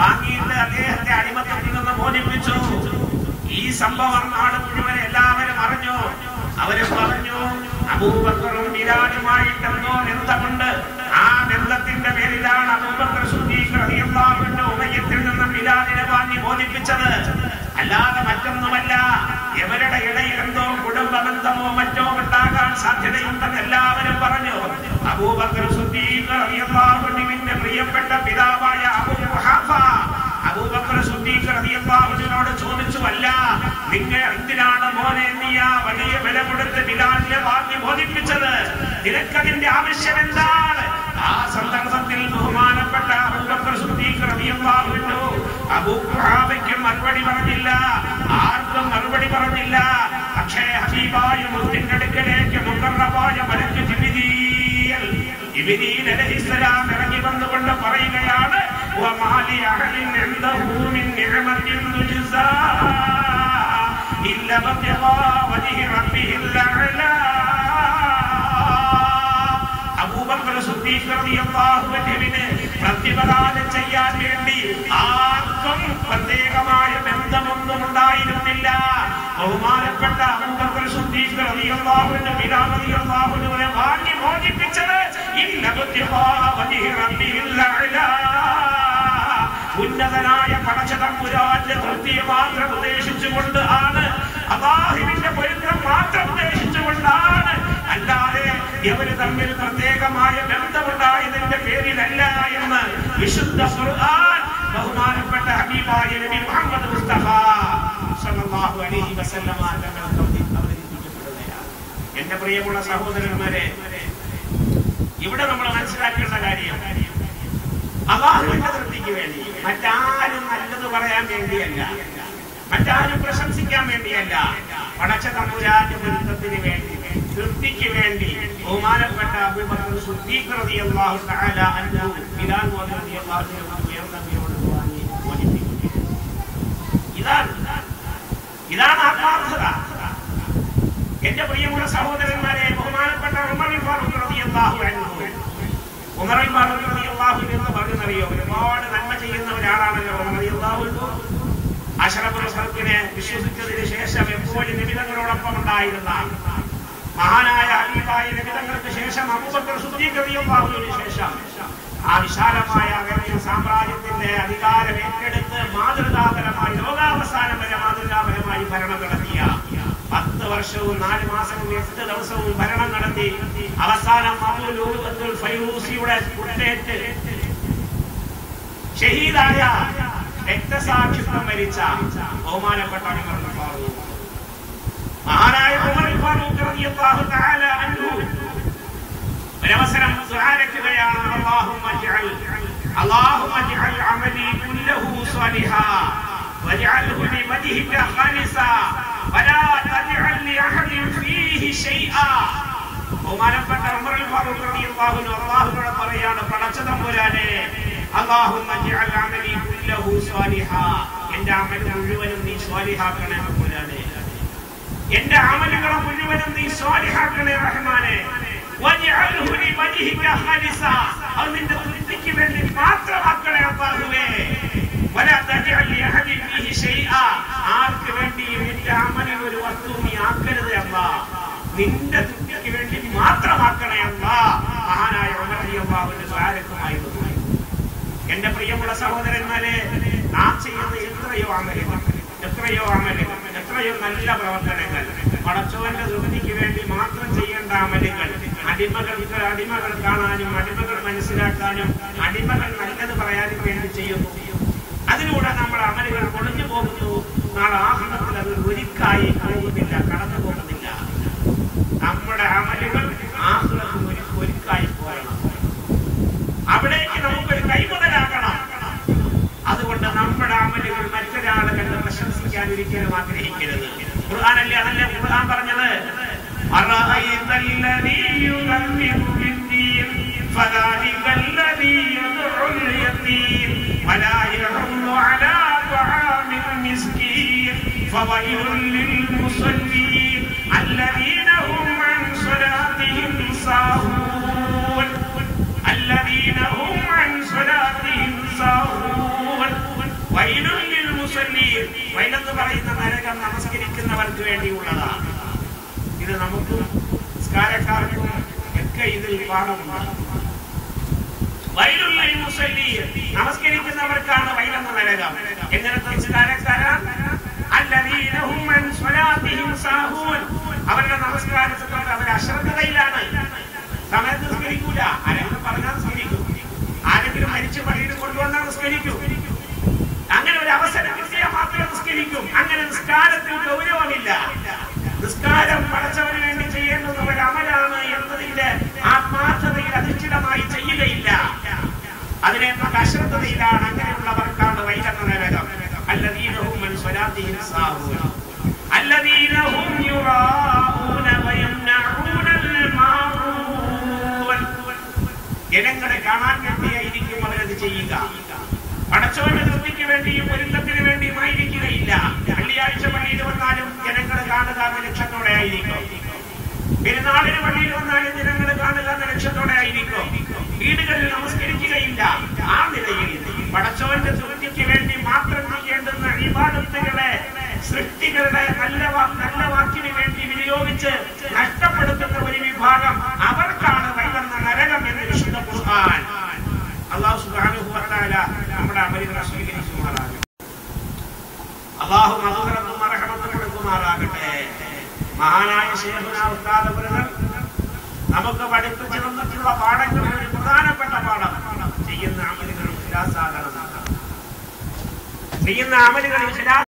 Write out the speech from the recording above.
വാങ്ങിയിട്ട് അദ്ദേഹത്തെ അടിമത്തത്തിൽ നിന്ന് മോചിപ്പിച്ചു. ഈ സംഭവം നാട് മുഴുവൻ എല്ലാവരും അറിഞ്ഞു. അവര് പറഞ്ഞു, അബൂബക്കറും ബിലാലുമായിട്ടെന്തോ ബന്ധമുണ്ട്. ആ ബന്ധത്തിന്റെ പേരിലാണ് അബൂബക്കർ സിദ്ദീഖ് റളിയല്ലാഹു അൻഹു ഉമയ്യത്തിൽ നിന്ന് ബിലാലിനെ വാങ്ങി മോചിപ്പിച്ചത്. അല്ലാതെ മറ്റൊന്നുമല്ല. ഇവരുടെ ഇടയിൽ എന്തോ കുടുംബബന്ധമോ മറ്റോ ഉണ്ടാകാൻ സാധ്യതയുണ്ടെന്ന് എല്ലാവരും പറഞ്ഞു. അബൂബക്കർ സിദ്ദീഖ് റളിയല്ലാഹു അൻഹുവിന്റെ പ്രിയപ്പെട്ട പിതാവായ അബൂ ഖുഹാഫ അബൂബക്കർ സിദ്ദീഖ് റളിയല്ലാഹു അൻഹുവിനോട് ചോദിച്ചു, അല്ല, നിങ്ങൾ എന്തിനാണ് മോനെ നീ ആ വലിയ വില കൊടുത്ത് ബിലാലിനെ വാങ്ങി മോചിപ്പിച്ചത്? നിനക്കതിന്റെ ആവശ്യം എന്താണ്? ആ സന്ദർഭത്തിൽ ബഹുമാനപ്പെട്ട അബൂബക്കർ സിദ്ദീഖ് റളിയല്ലാഹു അൻഹു അബൂ ഖുഹാഫയ്ക്ക് മറുപടി പറഞ്ഞില്ല, ആർക്കും മറുപടി പറഞ്ഞില്ല. പക്ഷേ ഹബീബായ മുത്തിന്റെ അടുക്കലേക്ക് മുഖറബായ മലക്ക് ജിബ്രീൽ അലൈഹിസ്സലാം ഇറങ്ങി വന്നുകൊണ്ട് പറയുകയാണ്, വമാലി അഹലിൻ ഇൻദഹു മിൻ നിഅമത്തിൻ തുജ്സാ ഇല്ല ബിഗാ വജ്ഹി റബ്ബിഹിൽ അഅ്ലാ. അബൂബക്കർ സിദ്ദീഖ് റളിയല്ലാഹു അൻഹുവിനെ പ്രതിപ്രദാനം ചെയ്യാൻ വേണ്ടി ആർക്കും പ്രത്യേകമായ ബന്ധമൊന്നും ഉണ്ടായിരുന്നില്ല. ബഹുമാനപ്പെട്ട അബൂബക്കർ സിദ്ദീഖ് റളിയല്ലാഹു അൻഹു ബിലാൽ റളിയല്ലാഹു അൻഹുവിനെ വാങ്ങി മോചിപ്പിച്ചത് ഇല്ല ബിഗാ വജ്ഹി റബ്ബിഹിൽ അഅ്ലാ. ഉന്നതനായ പടച്ചതമ്പുരാന്റെ തൃപ്തിയെ മാത്രം ഉദ്ദേശിച്ചുകൊണ്ട് ആണ്, അല്ലാഹുവിന്റെ പൊരുത്തം മാത്രം ഉദ്ദേശിച്ചുകൊണ്ടാണ്. അല്ലാതെ ഇവര് തമ്മിൽ പ്രത്യേകമായ ബന്ധമുണ്ടായതിന്റെ പേരിലല്ല എന്ന് വിശുദ്ധ ഖുർആൻ ബഹുമാനപ്പെട്ട ഹബീബായ നബി മുഹമ്മദ് മുസ്തഫ സല്ലല്ലാഹു അലൈഹി വസല്ലം അവതരിപ്പിക്കപ്പെടുകയാണ്. എന്റെ പ്രിയമുള്ള സഹോദരന്മാരെ, ഇവിടെ നമ്മൾ മനസ്സിലാക്കേണ്ട കാര്യം, അല്ലാഹുവിന്റെ തൃപ്തിക്ക് വേണ്ടി, മറ്റാരും നല്ലത് പറയാൻ വേണ്ടിയല്ല, മറ്റാരും പ്രശംസിക്കാൻ വേണ്ടിയല്ല, പടച്ച തമ്പുരാന്റെ പൊരുത്തത്തിന് വേണ്ടി, തൃപ്തിക്ക് വേണ്ടി ബഹുമാനപ്പെട്ട അബൂബക്കർ സിദ്ദീഖ് റളിയല്ലാഹു തആല അൻഹു ബിലാൽ റളിയല്ലാഹു അൻഹു ഉയർന്നവരോട് വാങ്ങി മോചിപ്പിക്കുന്നു. ഇതാണ് ആത്മാർത്ഥത. എന്റെ പ്രിയമുള്ള സഹോദരന്മാരെ, ബഹുമാനപ്പെട്ട ഉമർ ഫാറൂഖ് റളിയല്ലാഹു അൻഹു, ഉമർ ഫാറൂഖ് റളിയല്ലാഹു അൻഹു എന്ന് പറഞ്ഞറിയോ, ഒരുപാട് നന്മ ചെയ്യുന്ന ഒരാളാണല്ലോ ഉമർ റളിയല്ലാഹു അൻഹു. അഷ്റഫുൽ ഖൽഖിനെ വിശ്വസിച്ചതിന് ശേഷം എപ്പോഴും നബിതങ്ങളോടൊപ്പം ഉണ്ടായിരുന്ന മഹാനായ ഹബീബായ നബിതങ്ങൾക്ക് ശേഷം അബൂബക്കർ സിദ്ദീഖ് റളിയല്ലാഹു അൻഹുവിന് ശേഷം ആ വിശാലമായ സാമ്രാജ്യത്തിന്റെ അധികാരം ഏറ്റെടുത്ത് മാതൃകാപരമായി ലോകാവസാനം വരെ മാതൃകാപരമായി ഭരണം നടത്തിയ 10 വർഷവും 4 മാസവും 8 ദിവസവും ഭരണം നടത്തി അവസാനം അബൂലുഅത്തുൽ ഫൈറൂസിയുടെ കുത്തേറ്റ് ഷഹീദായ രക്തസാക്ഷിത്വം വരിച്ച ബഹുമാനപ്പെട്ട മഹാനായ ഉമർ ഫാറൂഖ് റളിയല്ലാഹു തആല അൻഹു ഒരവസരം ദുആരക്കുകയാണ്, അല്ലാഹുമ്മ ജഅൽ അമലി കുല്ലഹു സ്വാലിഹാ വജഅൽഹു ലിവജ്ഹിക ഖാലിസാ വലാ തജഅൽ ലിഅഹദിൻ ഫീഹി ശൈആ. ബഹുമാനപ്പെട്ട ഉമർ ഫാറൂഖ് റളിയല്ലാഹു അൻഹു അല്ലാഹുവോട് പറയാണ്, പടച്ച തമ്പുരാനെ, അല്ലാഹുമ്മ ജഅൽ അമലി കുല്ലഹു സ്വാലിഹാ, എന്റെ അമൽ മുഴുവനും നീ സ്വാലിഹാക്കണേ തമ്പുരാനെ, എന്റെ അമലുകളെ മുഴുവനും നീ സ്വാലിഹാക്കണേ റഹ്മാനെ. വജഅൽഹു ലിവജ്ഹിക ഖാലിസാ, അത് നിന്റെ തൃപ്തിക്ക് വേണ്ടി മാത്രമാക്കണേ അല്ലാഹുവേ. വലാ തജഅൽ ലിഅഹദിൻ ഫീഹി ശൈആ, ആർക്ക് വേണ്ടിയും നിന്റെ അമലിൽ ഒരു വസ്തുവും നീ ആക്കരുത് അല്ലാഹ്, നിന്റെ തൃപ്തിക്ക് വേണ്ടി മാത്രമാക്കണേ അല്ലാഹ്. മഹാനായ ഉമർ റളിയല്ലാഹു അൻഹു ദുആരക്കുമായിരുന്നു. എന്റെ പ്രിയമുള്ള സഹോദരന്മാരെ, നാം ചെയ്യുന്ന എത്രയോ അമലുകൾ, എത്രയോ നല്ല പ്രവർത്തനങ്ങൾ, പടച്ചവന്റെ തൃപ്തിക്ക് വേണ്ടി മാത്രം ചെയ്യേണ്ട അമലുകൾ, അടിമകൾ കാണാനും അടിമകൾ മനസ്സിലാക്കാനും അടിമകൾ നല്ലത് പറയാനും വേണ്ടി ചെയ്യുന്നു. അതിലൂടെ നമ്മുടെ അമലുകൾ പൊളിഞ്ഞു പോകുന്നു. നാളെ ആഖിറത്തിൽ അത് ഒരിക്കായി പോകുന്നില്ല, കടന്നു പോകുന്നില്ല. നമ്മുടെ അമലുകൾ ആഖിറത്തിൽ ഒരിക്കായി പോകണം, അവിടേക്ക് നമുക്കൊരു കൈമുതലാക്കണം. അതുകൊണ്ട് നമ്മുടെ അമലുകൾ മറ്റൊരാളെ കണ്ട് പ്രശംസിക്കാൻ ഒരിക്കലും ആഗ്രഹിക്കരുത്. ഖുർആനല്ലേ, അതല്ലേ ഖുർആൻ പറഞ്ഞത്, അറഅയ്തല്ലദീ യുകദ്ദിബു ബിദ്ദീൻ ഫദാലികല്ലദീ യദ്ഉൽ യതീം വലാ യഹുദ്ദു അലാ തുആമിൽ മിസ്കീൻ ഫവൈലുൽ ലിൽ മുസല്ലീൻ അല്ലദീന ഹും അൻ സ്വലാത്തിഹിം സാഹൂൻ, അല്ലദീന ഹും അൻ സ്വലാത്തിഹിം സാഹൂൻ. വൈലെന്ന് പറയുന്ന നരകം നമസ്കരിക്കുന്നവർക്ക് വേണ്ടിയുള്ളതാണ്. ഇത് നമുക്കും നിസ്കാരക്കാർക്കും ഒക്കെ ഇതിൽ പാഠമുണ്ട്. വൈലുൽ മുസല്ലീൻ, നമസ്കരിക്കുന്നവർക്കാണ് വൈലെന്ന നരകം. എങ്ങനത്തെ നിസ്കാരക്കാരാണ്? അല്ലദീന ഹും അൻ സ്വലാത്തിഹിം സാഹൂൻ, അവരുടെ നമസ്കാരത്തിൽ അവർ അശ്രദ്ധയിലാണ്. സമയത്ത് നിസ്കരിക്കൂല. ആരെങ്കിലും പറഞ്ഞാൽ നിസ്കരിക്കും, ആരെങ്കിലും മരിച്ചു പള്ളിയിൽ കൊണ്ടുവന്നാൽ നിസ്കരിക്കും. അങ്ങനെ ഒരു അവസരം കിട്ടിയാൽ മാത്രമേ നിസ്കരിക്കും. അങ്ങനെ നിസ്കാരത്തിൽ ഗൗരവമില്ല. നിസ്കാരം പടച്ചവന് വേണ്ടി ചെയ്യേണ്ടുന്ന ഒരു അമലാണ് എന്നതിന്റെ ആത്മാർത്ഥതയിൽ അധിഷ്ഠിതമായി ചെയ്യുകയില്ല. അതിനേക്കാൾ അശ്രദ്ധയിലാണ്. അങ്ങനെയുള്ളവർക്കാണ് വൈലെന്ന നരകം. الذين هم من صلاتهم ساهون الذين هم يراءون ويمنعون الماعون. ജനങ്ങളെ കാണാൻ വേണ്ടിയായിരിക്കും അവരത് ചെയ്യുക. പടച്ചവന്റെ തൃപ്തിക്ക് വേണ്ടിയും പൊരുത്തത്തിന് വേണ്ടിയുമായിരിക്കുകയില്ല. വെള്ളിയാഴ്ച പള്ളിയിൽ വന്നാലും ജനങ്ങൾ കാണുക എന്ന ലക്ഷ്യത്തോടെ ആയിരിക്കും. പെരുന്നാളിന് പള്ളിയിൽ വന്നാലും ജനങ്ങൾ കാണുക എന്ന ലക്ഷ്യത്തോടെ ആയിരിക്കും. വീടുകളിൽ നമസ്കരിക്കുകയില്ല. ആ നിലയിൽ പടച്ചവന്റെ തൃപ്തിക്ക് വേണ്ടി മാത്രം ചെയ്യേണ്ടുന്ന ഇബാദത്തുകളെ സൃഷ്ടികളുടെ നല്ല വാക്കിന് വേണ്ടി വിനിയോഗിച്ച് നഷ്ടപ്പെടുത്തുന്ന ഒരു വിഭാഗം അവർക്കാണ് വൈലെന്ന നരകം എന്ന് വിശുദ്ധ ഖുർആൻ. അല്ലാഹു സുബ്ഹാനഹു വ തആല നമ്മുടെ അമലുകളെ സ്വീകരിക്കുമാറാകട്ടെ. അല്ലാഹു മഗ്ഫിറത്തും റഹ്മത്തും കൊടുക്കുമാറാകട്ടെ. മഹാനായ ശൈഖുനാ ഉസ്താദ് അവറുകൾ നമുക്ക് പഠിപ്പിച്ചു തന്നിട്ടുള്ള പാഠങ്ങളിൽ ഒരു പ്രധാനപ്പെട്ട പാഠം ചെയ്യുന്ന അമലുകൾ ഇഖ്ലാസാകണം. ചെയ്യുന്ന അമലുകൾ ഇഖ്ലാസ്